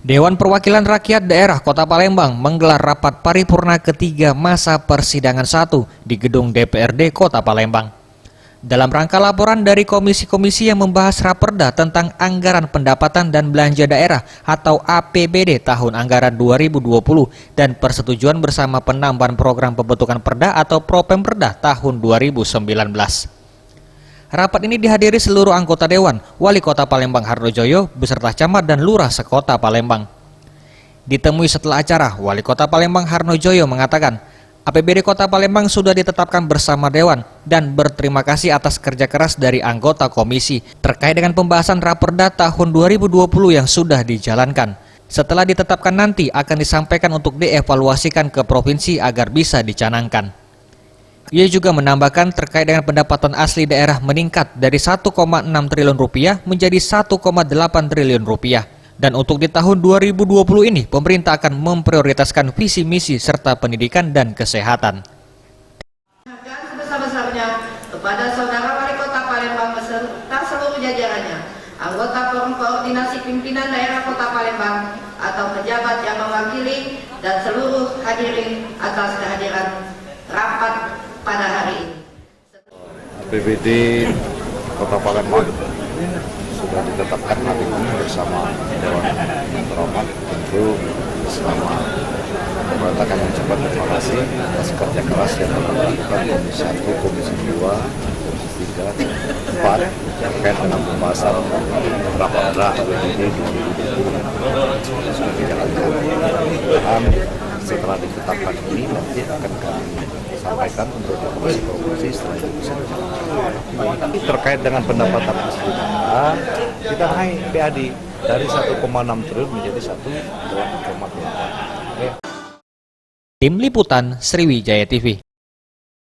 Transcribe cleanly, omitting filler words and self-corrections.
Dewan Perwakilan Rakyat Daerah Kota Palembang menggelar rapat paripurna ketiga masa persidangan 1 di gedung DPRD Kota Palembang. Dalam rangka laporan dari komisi-komisi yang membahas raperda tentang anggaran pendapatan dan belanja daerah atau APBD tahun anggaran 2020 dan persetujuan bersama penambahan program pembentukan perda atau Propemperda tahun 2019. Rapat ini dihadiri seluruh anggota Dewan, Wali Kota Palembang Harnojoyo, beserta camat dan lurah sekota Palembang. Ditemui setelah acara, Wali Kota Palembang Harnojoyo mengatakan, APBD Kota Palembang sudah ditetapkan bersama Dewan dan berterima kasih atas kerja keras dari anggota komisi terkait dengan pembahasan raperda tahun 2020 yang sudah dijalankan. Setelah ditetapkan nanti akan disampaikan untuk dievaluasikan ke provinsi agar bisa dicanangkan. Ia juga menambahkan terkait dengan pendapatan asli daerah meningkat dari 1,6 triliun rupiah menjadi 1,8 triliun rupiah. Dan untuk di tahun 2020 ini, pemerintah akan memprioritaskan visi misi serta pendidikan dan kesehatan. Sebesar-besarnya kepada Saudara Wali Kota Palembang beserta seluruh jajarannya, anggota Forum Koordinasi Pimpinan Daerah Kota Palembang atau pejabat yang mewakili dan seluruh hadirin atas kehadiran rapat pada hari ini. APBD Kota Palembang sudah ditetapkan hari ini bersama Dewan Terhormat. Tentu selama pemerintah kami ucapkan terima kasih atas kerja keras yang telah dilakukan Komisi 1, Komisi 2, Komisi 3, 4 terkait dengan pembahasan raperda APBD 2020 sudah dijalankan. Dan setelah ditetapkan ini nanti akan kami sampaikan untuk komisi setelah itu bisa dijalankan. Terkait dengan pendapatan asli daerah, kita naik PAD dari 1,6 triliun menjadi 1,8. Tim Liputan Sriwijaya TV.